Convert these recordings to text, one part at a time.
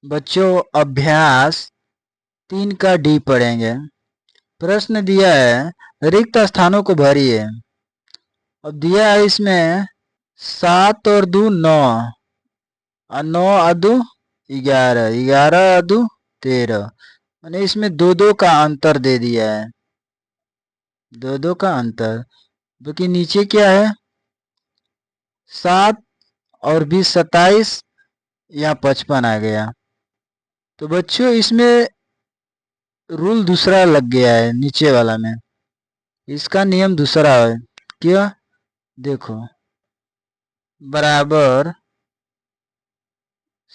बच्चों अभ्यास 3 का डी पढ़ेंगे। प्रश्न दिया है रिक्त स्थानों को भरिए। अब दिया है इसमें 7 और 2 9 और 9 और 2 11, 11 और 2 13। मैंने इसमें 2 का अंतर दे दिया है, 2 का अंतर। क्योंकि नीचे क्या है 7 और 20 27, यहाँ 55 आ गया। तो बच्चों इसमें रूल दूसरा लग गया है, नीचे वाला में इसका नियम दूसरा है। क्या देखो, बराबर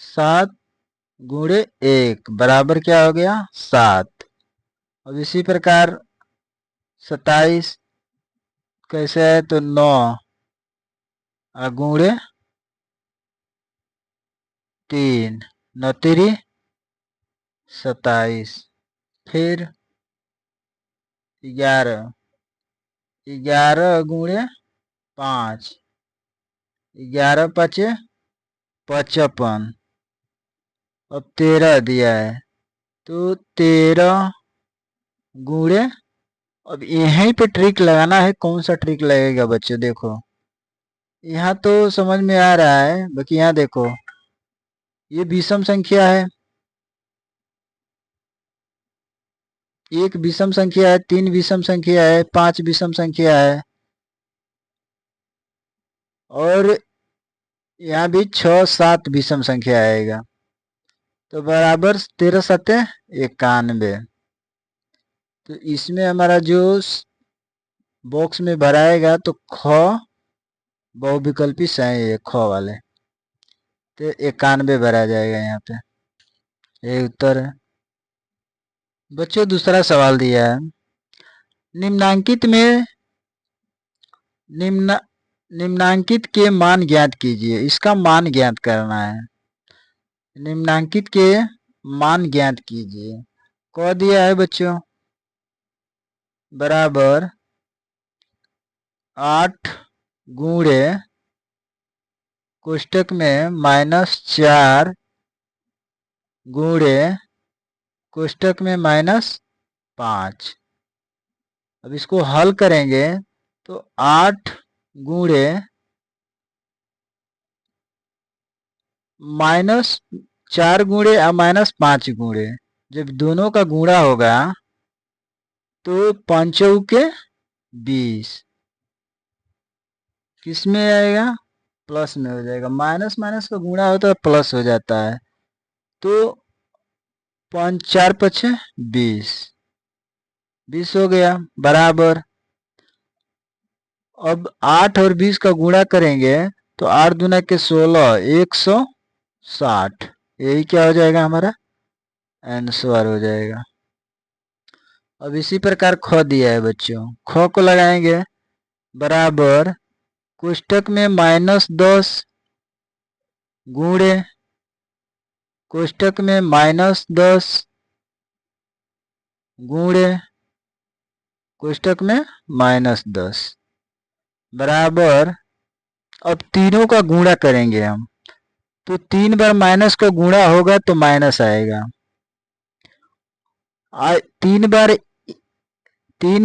7 गुणे 1 बराबर क्या हो गया 7। अब इसी प्रकार 27 कैसे है तो 9 गुणे 3, 9 3 27। फिर 11, 11 गुणे 5, 11 5 55। अब 13 दिया है तो 13 गुणे, अब यहीं पे ट्रिक लगाना है। कौन सा ट्रिक लगेगा बच्चों, देखो यहाँ तो समझ में आ रहा है। बाकी यहाँ देखो ये विषम संख्या है, एक विषम संख्या है, 3 विषम संख्या है, 5 विषम संख्या है और यहाँ भी 6 7 विषम संख्या आएगा। तो बराबर 13 सत्ते 91। तो इसमें हमारा जो बॉक्स में भराएगा तो ख बहुविकल्पी सही है, ख वाले तो 91 भरा जाएगा यहाँ पे, ये उत्तर है। बच्चों दूसरा सवाल दिया है निम्नांकित में निम्नांकित के मान ज्ञात कीजिए। इसका मान ज्ञात करना है। निम्नांकित के मान ज्ञात कीजिए। कह दिया है बच्चों बराबर 8 गुणे कोष्टक में -4 गुणे कोष्टक में -5। अब इसको हल करेंगे तो 8 गुणे -4 गुणे और -5 गुणे, जब दोनों का गुणा होगा तो 5 के 20 किस में आएगा प्लस में हो जाएगा। माइनस माइनस का गुणा होता है प्लस हो जाता है। तो 5 4 5 20, 20 हो गया बराबर। अब 8 और 20 का गुणा करेंगे तो 8 दूना के 16 160, यही क्या हो जाएगा हमारा आंसर हो जाएगा। अब इसी प्रकार ख दिया है बच्चों, ख को लगाएंगे बराबर कोष्टक में -10 गुणे कोष्टक में -10 गुणे कोष्टक में -10 बराबर। अब तीनों का गुणा करेंगे हम तो 3 बार माइनस का गुणा होगा तो माइनस आएगा। 3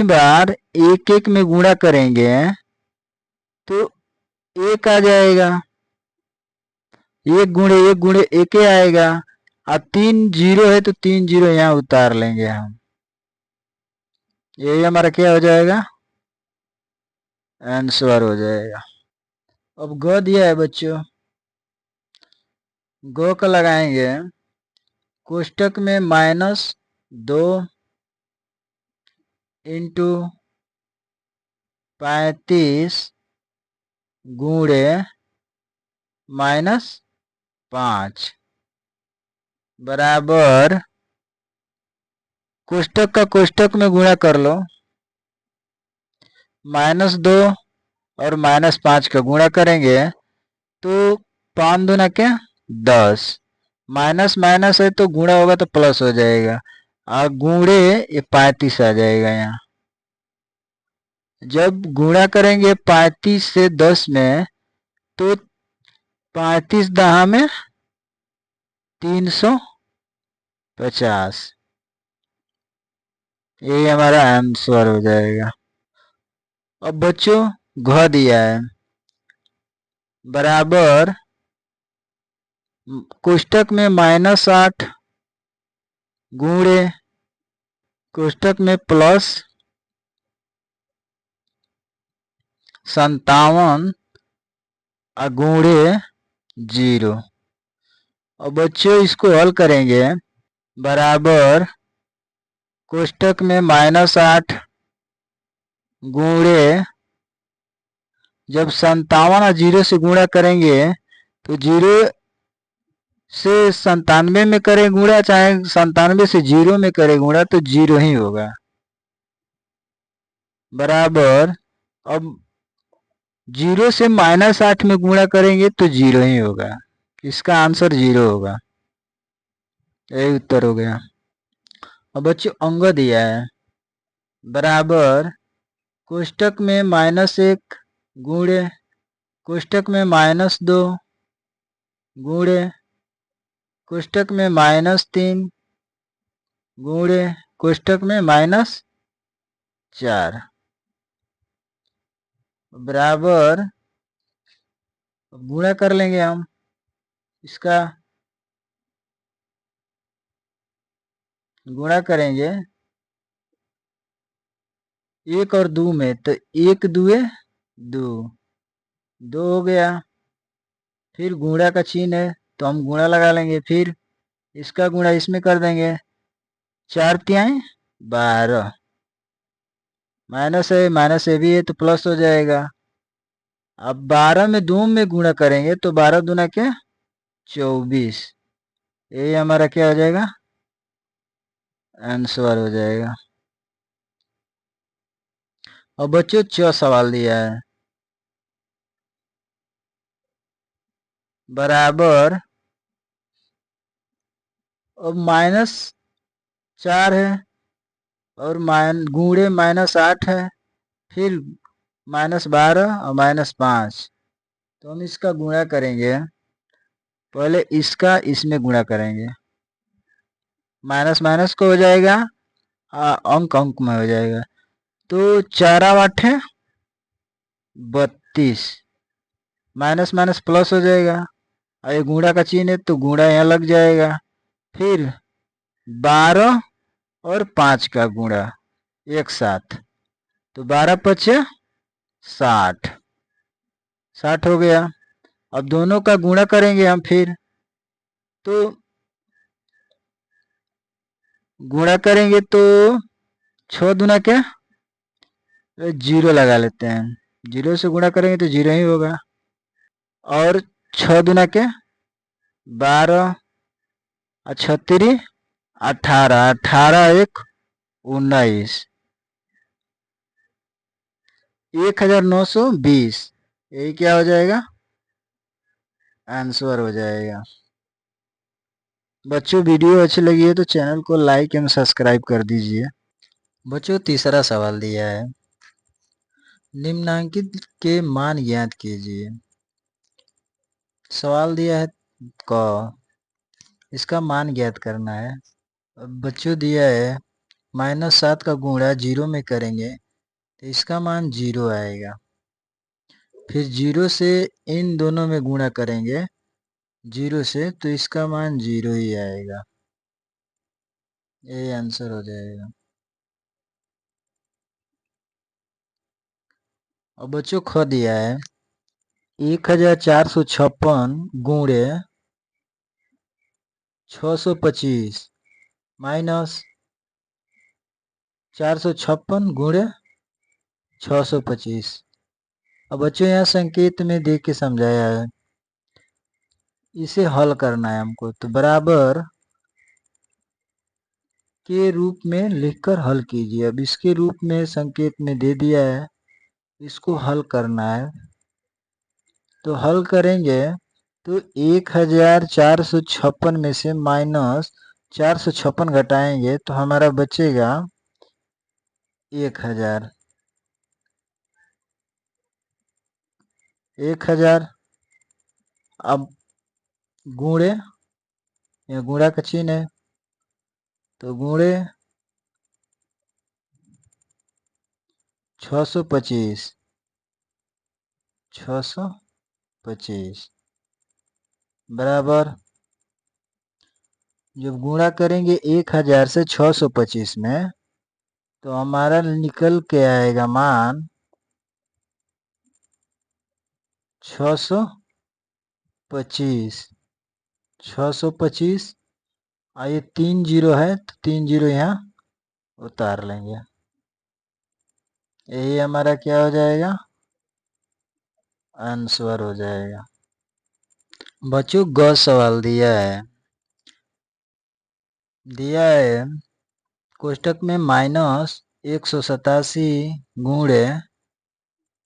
बार एक एक में गुणा करेंगे तो 1 आ जाएगा, 1 गुणे 1 ही आएगा। अब 3 जीरो है तो 3 जीरो यहाँ उतार लेंगे हम, यही हमारा क्या हो जाएगा आंसर हो जाएगा। अब ग दिया है बच्चों, ग का लगाएंगे कोष्टक में -2 इंटू 35 गुणे -5 बराबर कोष्टक का कोष्टक में गुणा कर लो, -2 और -5 का गुणा करेंगे तो 5 दूना क्या 10, माइनस माइनस है तो गुणा होगा तो प्लस हो जाएगा और गुणे ये 35 आ जाएगा। यहाँ जब गुणा करेंगे 35 से 10 में तो 35 दहा में 300 50। यही हमारा आंसर हो जाएगा। अब बच्चों घ दिया है बराबर कोष्टक में -8 गुणे कोष्टक में +57 गुणे 0। और बच्चों इसको हल करेंगे बराबर कोष्टक में -8 गुणे जब 57 और 0 से गुणा करेंगे तो 0 से 97 में करें गुणा चाहे 97 से 0 में करें गुणा तो 0 ही होगा। बराबर अब 0 से -8 में गुणा करेंगे तो 0 ही होगा। इसका आंसर 0 होगा। यही उत्तर हो गया। अब बच्चों अंग दिया है बराबर कोष्टक में -1 गुणे कोष्टक में -2 गुणे कोष्टक में -3 गुणे कोष्टक में -4 बराबर गुणा कर लेंगे हम इसका गुणा करेंगे 1 और 2 में तो 1 2 2 2 हो गया। फिर गुणा का चिन्ह है तो हम गुणा लगा लेंगे। फिर इसका गुणा इसमें कर देंगे 4 तिहाई 12 माइनस है माइनस ए भी है तो प्लस हो जाएगा। अब 12 में 2 में गुणा करेंगे तो 12 दूना क्या 24। ये हमारा क्या हो जाएगा आंसर हो जाएगा। अब बच्चों सवाल दिया है बराबर अब -4 है और गुणे -8 है फिर -12 और -5 तो हम इसका गुणा करेंगे। पहले इसका इसमें गुणा करेंगे माइनस माइनस को हो जाएगा अंक अंक में हो जाएगा तो 4 8 है 32 माइनस माइनस प्लस हो जाएगा और ये गुणा का चिन्ह है तो गुणा यहाँ लग जाएगा। फिर 12 और 5 का गुणा एक साथ तो 12 पचे 60 60 हो गया। अब दोनों का गुणा करेंगे हम फिर तो गुणा करेंगे तो 6 दूना क्या 0 लगा लेते हैं 0 से गुणा करेंगे तो 0 ही होगा। और 6 दूना क्या 12 और 36 18 18 1 19 1920 यही क्या हो जाएगा आंसर हो जाएगा। बच्चों वीडियो अच्छी लगी है तो चैनल को लाइक एवं सब्सक्राइब कर दीजिए। बच्चों तीसरा सवाल दिया है निम्नांकित के मान ज्ञात कीजिए। सवाल दिया है क इसका मान ज्ञात करना है। बच्चों दिया है -7 का गुणा 0 में करेंगे तो इसका मान 0 आएगा। फिर 0 से इन दोनों में गुणा करेंगे 0 से तो इसका मान 0 ही आएगा। ये आंसर हो जाएगा। अब बच्चों ख दिया है 1456 गुणे 625 माइनस 456 गुणे 625। अब बच्चों यहाँ संकेत में देख के समझाया है इसे हल करना है हमको तो बराबर के रूप में लिखकर हल कीजिए। अब इसके रूप में संकेत में दे दिया है इसको हल करना है तो हल करेंगे तो 1456 में से -456 घटाएंगे तो हमारा बचेगा 1000 1000। अब गुणे गुणा का चिन्ह है तो गुणे 625, 625 बराबर, जब गुणा करेंगे 1000 से 625 में, तो हमारा निकल के आएगा मान 625, 625। ये 3 जीरो है तो 3 जीरो यहाँ उतार लेंगे। यही हमारा क्या हो जाएगा, आंसर हो जाएगा। बच्चों ग सवाल दिया है कोष्टक में -187 गुणे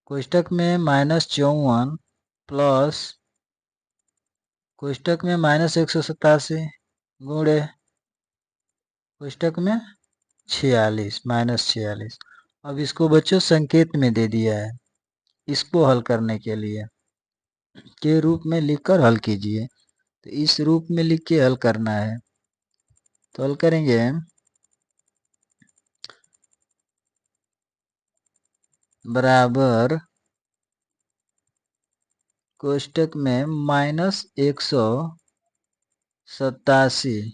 कोष्टक में -54 प्लस कोष्टक में -187 गुणे कोष्टक में 46 -46। अब इसको बच्चों संकेत में दे दिया है, इसको हल करने के लिए के रूप में लिखकर हल कीजिए। तो इस रूप में लिख के हल करना है, तो हल करेंगे बराबर कोष्टक में -187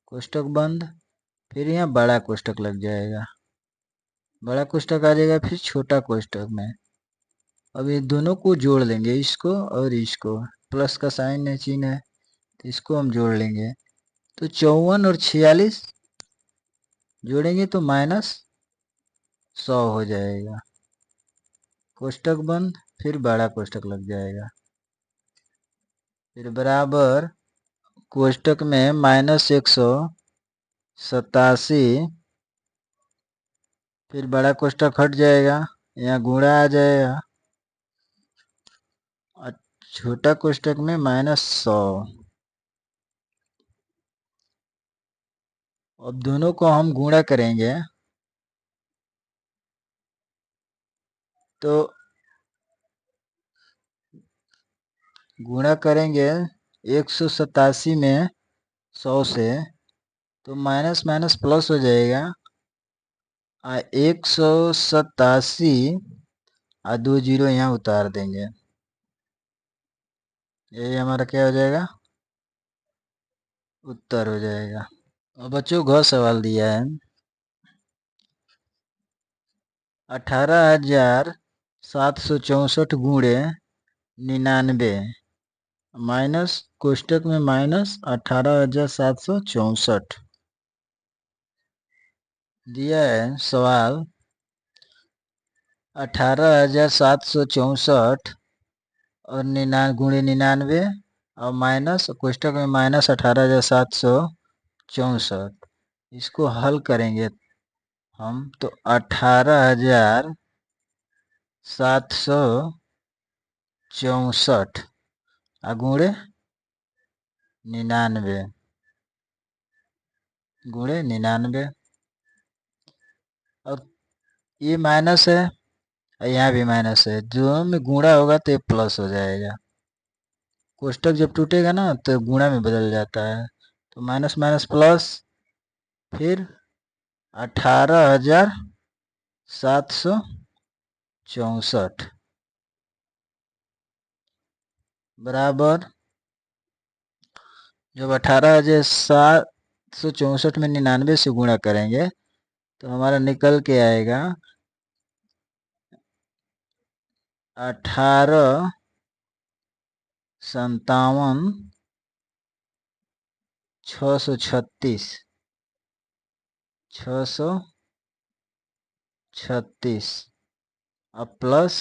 कोष्टक बंद, फिर यहाँ बड़ा कोष्टक लग जाएगा, बड़ा कोष्टक आ जाएगा, फिर छोटा कोष्टक में। अब ये दोनों को जोड़ लेंगे, इसको और इसको, प्लस का साइन है, चिन्ह है, तो इसको हम जोड़ लेंगे। तो 54 और 46 जोड़ेंगे तो -100 हो जाएगा, कोष्टक बंद, फिर बड़ा कोष्टक लग जाएगा, फिर बराबर कोष्टक में -187, फिर बड़ा कोष्टक हट जाएगा, यहाँ गुणा आ जाएगा, और छोटा कोष्टक में -100। अब दोनों को हम गुणा करेंगे तो गुणा करेंगे 187 में 100 से, तो माइनस माइनस प्लस हो जाएगा, 187 और 2 जीरो यहाँ उतार देंगे, यही हमारा क्या हो जाएगा, उत्तर हो जाएगा। और बच्चों घ सवाल दिया है 18,764 गुणे 99 माइनस कोष्टक में -18,764 दिया है सवाल 18,764 और गुणे 99 और माइनस कोष्टक में -18,764, इसको हल करेंगे हम तो 18,764 गुणे 99 गुणे 99, और ये माइनस है और यहाँ भी माइनस है, दोनों में गुणा होगा तो ये प्लस हो जाएगा। कोष्टक जब टूटेगा ना तो गुणा में बदल जाता है, तो माइनस माइनस प्लस, फिर 18,764 बराबर, जब 18,764 में 99 से गुणा करेंगे तो हमारा निकल के आएगा 18,57,636 636 और प्लस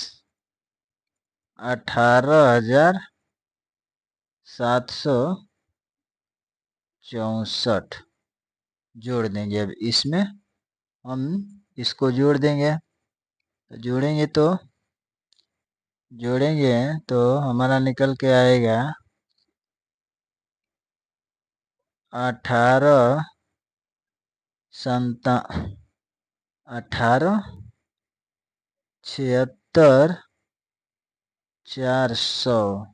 18,764 जोड़ देंगे। अब इसमें हम इसको जोड़ देंगे, जोड़ेंगे तो हमारा निकल के आएगा 18 76 400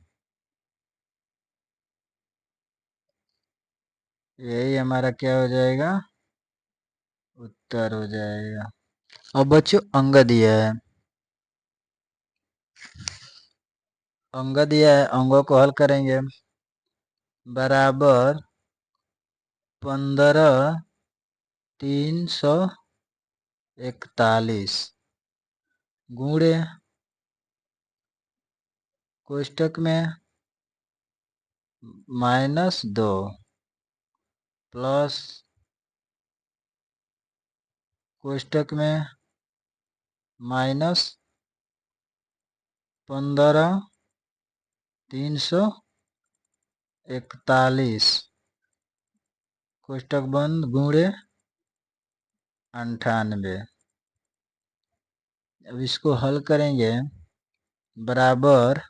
यही हमारा क्या हो जाएगा, उत्तर हो जाएगा। अब बच्चों अंग दिया है, अंग दिया है, अंगों को हल करेंगे। बराबर 15,341 गुणे कोष्टक में -2 प्लस कोष्टक में -15,341 कोष्टक बंद गुणे 98। अब इसको हल करेंगे। बराबर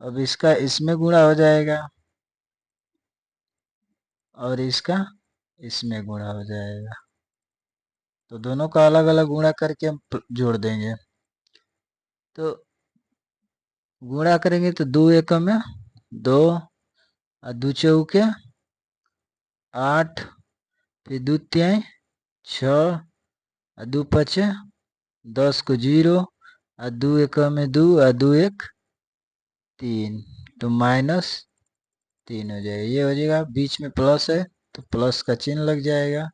अब इसका इसमें गुणा हो जाएगा और इसका इसमें गुणा हो जाएगा, तो दोनों का अलग अलग गुणा करके हम जोड़ देंगे। तो गुणा करेंगे तो 2 एकम में 2 और 2 चौके 8, फिर 2 तिहाई 6 और 2 पचे 10 को 0 और 2 एकम में 2 और 2 एक 3, तो -3 हो जाएगा। ये हो जाएगा, बीच में प्लस है तो प्लस का चिन्ह लग जाएगा।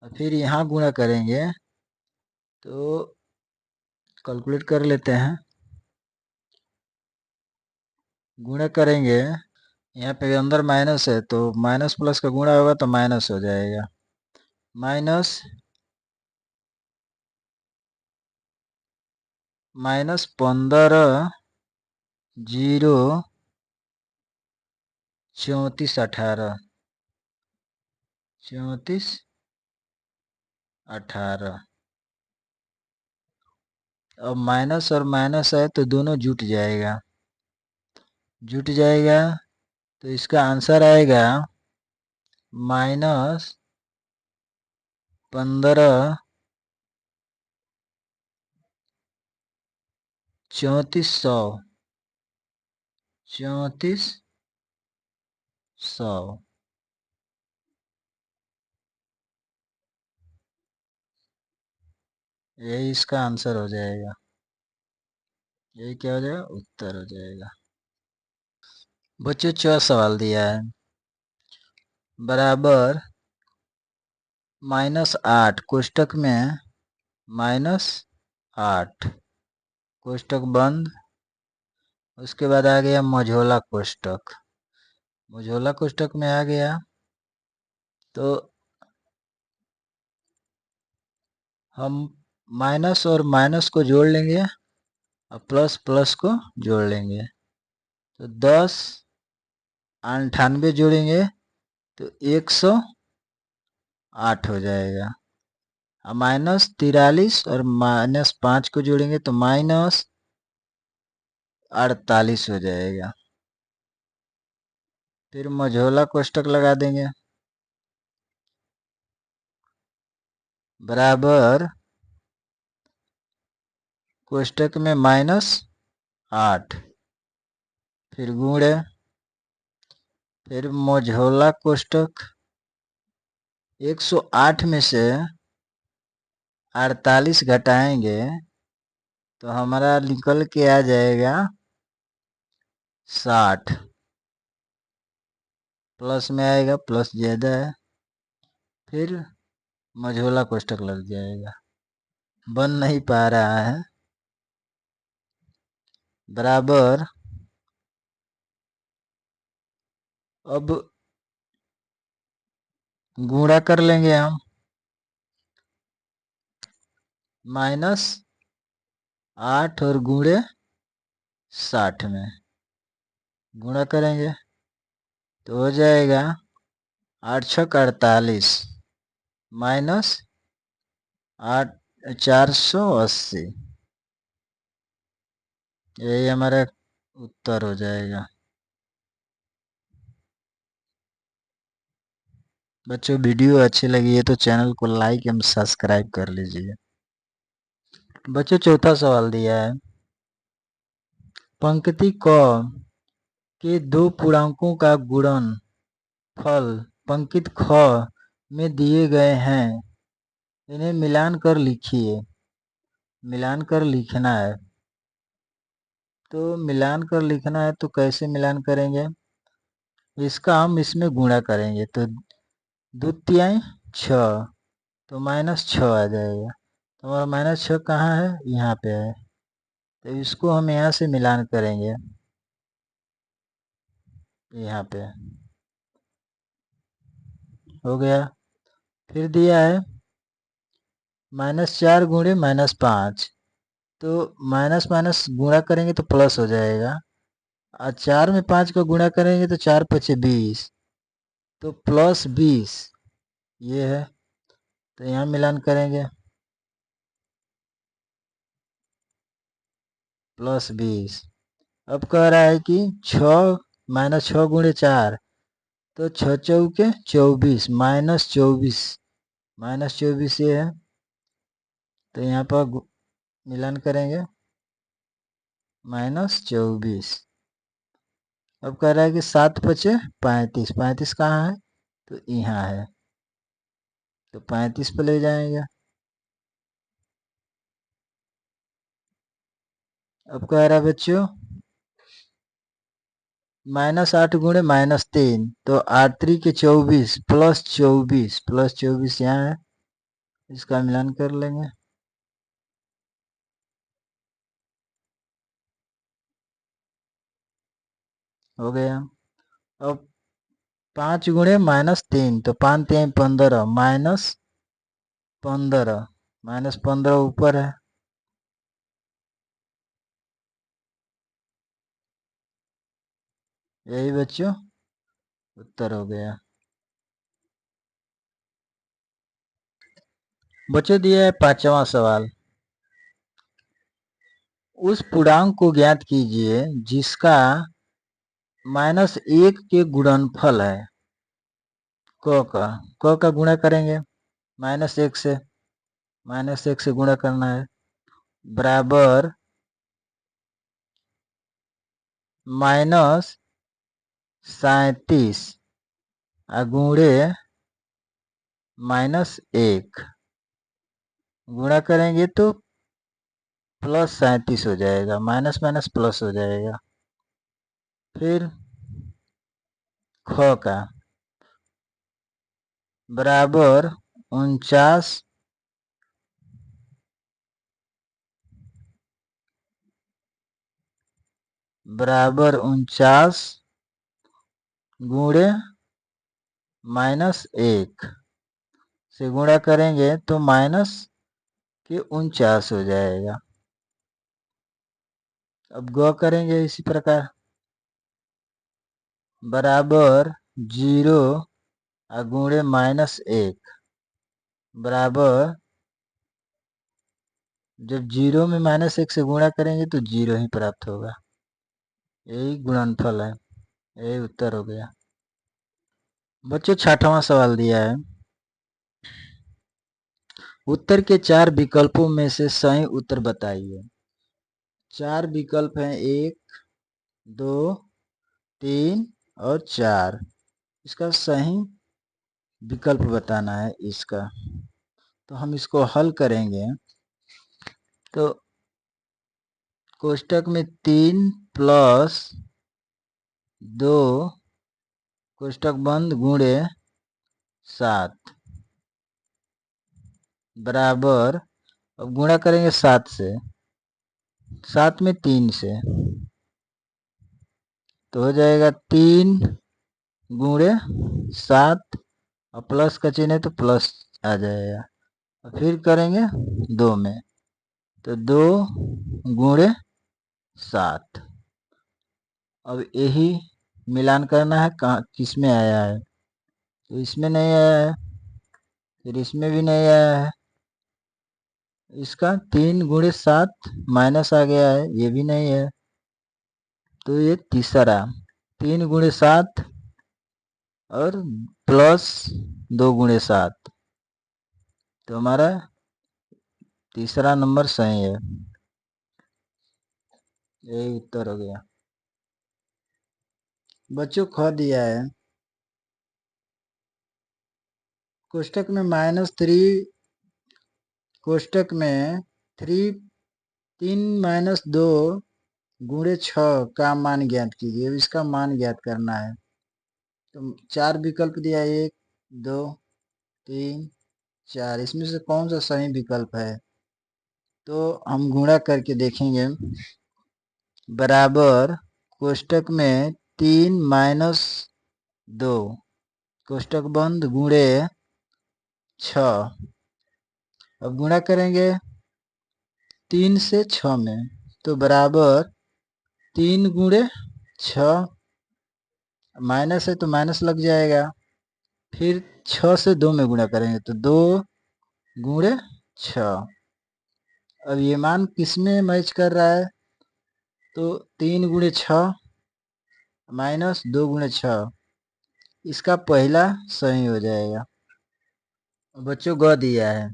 और फिर यहाँ गुणा करेंगे तो कैलकुलेट कर लेते हैं। गुणा करेंगे, यहाँ पे अंदर माइनस है तो माइनस प्लस का गुणा होगा तो माइनस हो जाएगा। -15 0 34 18 34 18। अब माइनस और माइनस है तो दोनों जुट जाएगा, जुट जाएगा तो इसका आंसर आएगा -15 3400 3400। यही इसका आंसर हो जाएगा, यही क्या हो जाएगा, उत्तर हो जाएगा। बच्चों 4 सवाल दिया है। बराबर -8 कोष्टक में -8 कोष्टक बंद। उसके बाद आ गया मझोला कोष्टक, मझोला कोष्टक में आ गया तो हम माइनस और माइनस को जोड़ लेंगे और प्लस प्लस को जोड़ लेंगे, तो 10 98 जोड़ेंगे तो 108 हो जाएगा। और -43 और -5 को जोड़ेंगे तो -48 हो जाएगा। फिर मझोला कोष्टक लगा देंगे। बराबर कोष्टक में -8 फिर गुणे, फिर मझोला कोष्टक 108 में से 48 घटाएंगे तो हमारा निकल के आ जाएगा 60। प्लस में आएगा, प्लस ज्यादा है, फिर मझोला कोष्टक लग जाएगा, बन नहीं पा रहा है। बराबर अब गुणा कर लेंगे हम, -8 और गुणे 60 में गुणा करेंगे तो हो जाएगा 8 छक 48 माइनस 480। यही हमारा उत्तर हो जाएगा। बच्चों वीडियो अच्छी लगी है तो चैनल को लाइक एवं सब्सक्राइब कर लीजिए। बच्चों चौथा सवाल दिया है, पंक्ति क के दो पूर्णांकों का गुणन फल पंक्ति ख में दिए गए हैं, इन्हें मिलान कर लिखिए। मिलान कर लिखना है, तो मिलान कर लिखना है तो कैसे मिलान करेंगे? इसका हम इसमें गुणा करेंगे, तो द्वितीय 6 तो -6 आ जाएगा। तो हमारा -6 कहाँ है? यहाँ पे है। तो इसको हम यहाँ से मिलान करेंगे, यहाँ पे हो गया। फिर दिया है -4 गुणे -5, तो माइनस माइनस गुणा करेंगे तो प्लस हो जाएगा, और 4 में 5 का गुणा करेंगे तो 4 पचे 20, तो +20 ये है। तो यहाँ मिलान करेंगे, +20। अब कह रहा है कि 6 -6 गुणे 4, तो 6 चौके 24 -24 ये है। तो यहाँ पर मिलान करेंगे -24। अब कह रहा है कि 7 पचे 35, 35 कहाँ है? तो यहाँ है, तो 35 पे ले जाएंगे। अब कह रहा है बच्चों -8 गुणे -3, तो 8 3 के 24 +24 यहाँ है, इसका मिलान कर लेंगे। हो गया। अब 5 गुणे -3, तो 5 3 15 -15 ऊपर है। यही बच्चों उत्तर हो गया। बच्चों दिया है 5वां सवाल। उस पूर्णांक को ज्ञात कीजिए जिसका -1 के गुणनफल है। क का गुणा करेंगे -1 से, -1 से गुणा करना है, बराबर -37 गुणे -1 गुणा करेंगे तो +37 हो जाएगा, माइनस माइनस प्लस हो जाएगा। फिर ख का बराबर 49 गुणे -1 से गुणा करेंगे तो माइनस के 49 हो जाएगा। अब ग करेंगे इसी प्रकार, बराबर 0 गुणे -1 बराबर, जब 0 में -1 से गुणा करेंगे तो 0 ही प्राप्त होगा। यही गुणनफल है, यही उत्तर हो गया। बच्चों 6वां सवाल दिया है। उत्तर के 4 विकल्पों में से सही उत्तर बताइए। 4 विकल्प हैं, 1 2 3 और 4। इसका सही विकल्प बताना है इसका। तो हम इसको हल करेंगे, तो कोष्टक में 3 + 2 कोष्टक बंद गुणे 7 बराबर, अब गुणा करेंगे 7 से, 7 में 3 से, तो हो जाएगा 3 गुणे 7 और प्लस का चिन्ह है तो प्लस आ जाएगा। और फिर करेंगे 2 में, तो 2 गुणे 7। अब यही मिलान करना है, कहाँ किस में आया है? तो इसमें नहीं आया है, फिर इसमें भी नहीं आया है। इसका 3 गुणे 7 माइनस आ गया है, ये भी नहीं है। तो ये तीसरा 3 गुणे 7 और +2 गुणे 7, तो हमारा तीसरा नंबर सही है। यही उत्तर हो गया। बच्चों ख दिया है कोष्टक में -3 कोष्टक में 3 गुणे 6 का मान ज्ञात कीजिए। अब इसका मान ज्ञात करना है तो 4 विकल्प दिया, 1 2 3 4। इसमें से कौन सा सही विकल्प है? तो हम गुणा करके देखेंगे। बराबर कोष्टक में 3 - 2 कोष्टक बंद गुणे 6। अब गुणा करेंगे 3 से 6 में तो बराबर 3 गुणे 6, माइनस है तो माइनस लग जाएगा। फिर 6 से 2 में गुणा करेंगे तो 2 गुणे 6। अब ये मान किस में मैच कर रहा है? तो 3 गुणे 6 -2 गुणे 6, इसका पहला सही हो जाएगा। बच्चों ग दिया है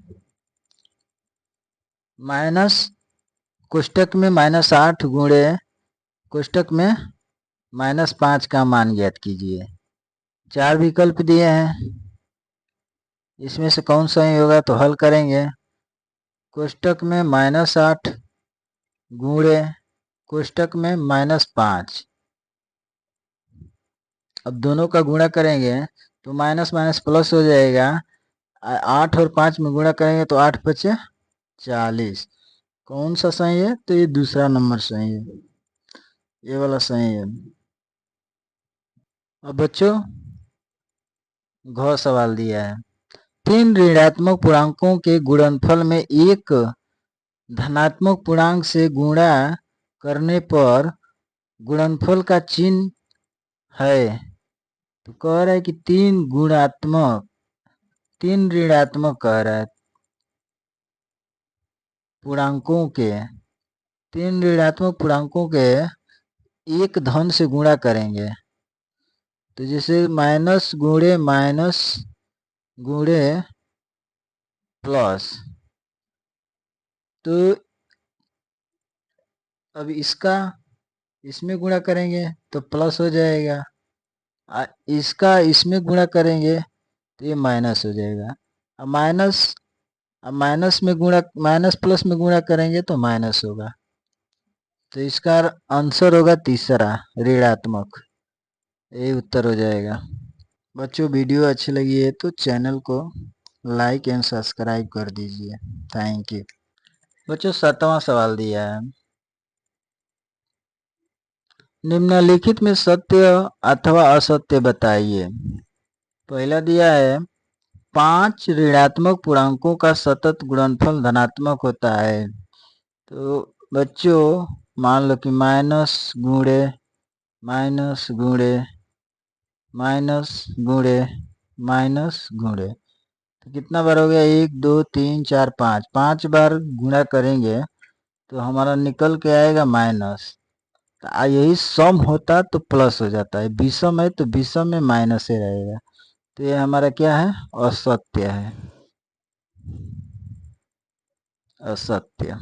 माइनस कोष्टक में -8 गुणे कोष्टक में -5 का मान ज्ञात कीजिए। 4 विकल्प दिए हैं, इसमें से कौन सही होगा? तो हल करेंगे। कोष्टक में -8 गुणे कोष्टक में -5। अब दोनों का गुणा करेंगे तो माइनस माइनस प्लस हो जाएगा। 8 और 5 में गुणा करेंगे तो 8 पचे 40। कौन सा सही है? तो ये दूसरा नंबर सही है, ये वाला सही है। अब बच्चों घ सवाल दिया है 3 ऋणात्मक पूर्णांकों के गुणनफल में एक धनात्मक पूर्णांक से गुणा करने पर गुणनफल का चिन्ह है। तो कह रहा है कि 3 ऋणात्मक कह रहा है पूर्णांकों के 3 ऋणात्मक पूर्णांकों के एक धन से गुणा करेंगे। तो जैसे माइनस गुणे प्लस, तो अब इसका इसमें गुणा करेंगे तो प्लस हो जाएगा, इसका इसमें गुणा करेंगे तो ये माइनस हो जाएगा। अब माइनस प्लस में गुणा करेंगे तो माइनस होगा। तो इसका आंसर होगा तीसरा ऋणात्मक, यही उत्तर हो जाएगा। बच्चों वीडियो अच्छी लगी है तो चैनल को लाइक एंड सब्सक्राइब कर दीजिए। Thank you. बच्चों 7वां सवाल दिया है निम्नलिखित में सत्य अथवा असत्य बताइए। पहला दिया है 5 ऋणात्मक पूर्णांकों का सतत गुणनफल धनात्मक होता है। तो बच्चों मान लो कि माइनस गुणे माइनस गुणे माइनस गुणे माइनस गुणे, तो कितना बार हो गया? 1 2 3 4 5, 5 बार गुणा करेंगे तो हमारा निकल के आएगा माइनस। तो यही सम होता तो प्लस हो जाता है, विषम है तो विषम में माइनस ही रहेगा। तो ये हमारा क्या है? असत्य है, असत्य।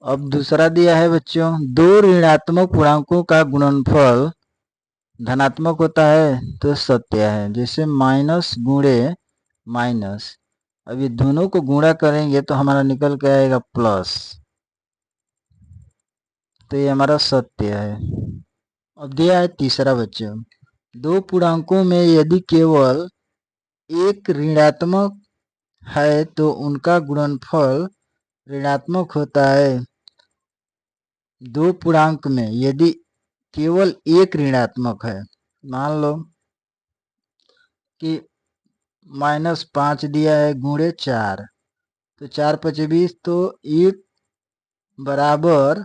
अब दूसरा दिया है बच्चों 2 ऋणात्मक पूर्णांकों का गुणनफल धनात्मक होता है तो सत्य है। जैसे माइनस गुणे माइनस, अब ये दोनों को गुणा करेंगे तो हमारा निकल के आएगा प्लस, तो ये हमारा सत्य है। अब दिया है तीसरा बच्चों 2 पूर्णांकों में यदि केवल एक ऋणात्मक है तो उनका गुणनफल ऋणात्मक होता है। 2 पूर्णांक में यदि केवल एक ऋणात्मक है, मान लो कि -5 दिया है गुणे 4, तो 4 पचे 20, तो 1 बराबर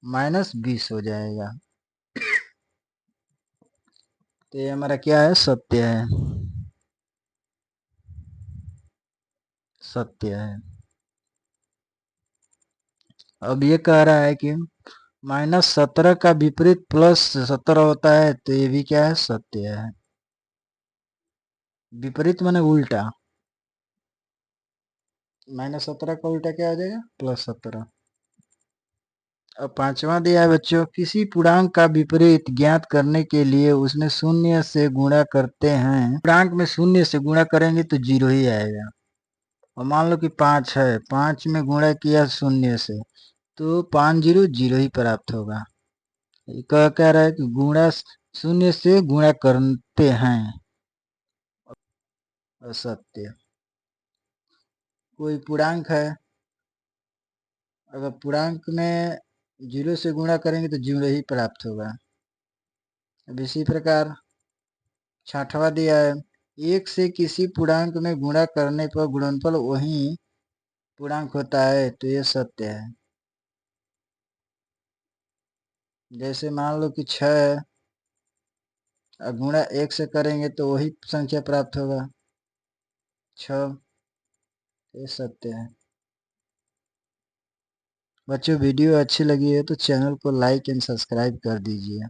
-20 हो जाएगा। तो ये हमारा क्या है? सत्य है, सत्य है। अब ये कह रहा है कि -17 का विपरीत +17 होता है, तो ये भी क्या है? सत्य है। विपरीत माने उल्टा, -17 का उल्टा क्या हो जाएगा? +17। अब पांचवा दिया है बच्चों, किसी पूर्णांक का विपरीत ज्ञात करने के लिए उसमें शून्य से गुणा करते हैं। पूर्णांक में शून्य से गुणा करेंगे तो जीरो ही आएगा। और मान लो कि 5 है, 5 में गुणा किया शून्य से तो 5 जीरो जीरो ही प्राप्त होगा। कह रहा है कि गुणा शून्य से गुणा करते हैं, असत्य। कोई पूर्णांक है, अगर पूर्णांक में जीरो से गुणा करेंगे तो जीरो ही प्राप्त होगा। अब इसी प्रकार छठवा दिया है, एक से किसी पूर्णांक में गुणा करने पर गुणनफल वही पूर्णांक होता है, तो ये सत्य है। जैसे मान लो कि 6 है, अब गुणा 1 से करेंगे तो वही संख्या प्राप्त होगा 6, ये सत्य है। बच्चों वीडियो अच्छी लगी है तो चैनल को लाइक एंड सब्सक्राइब कर दीजिए।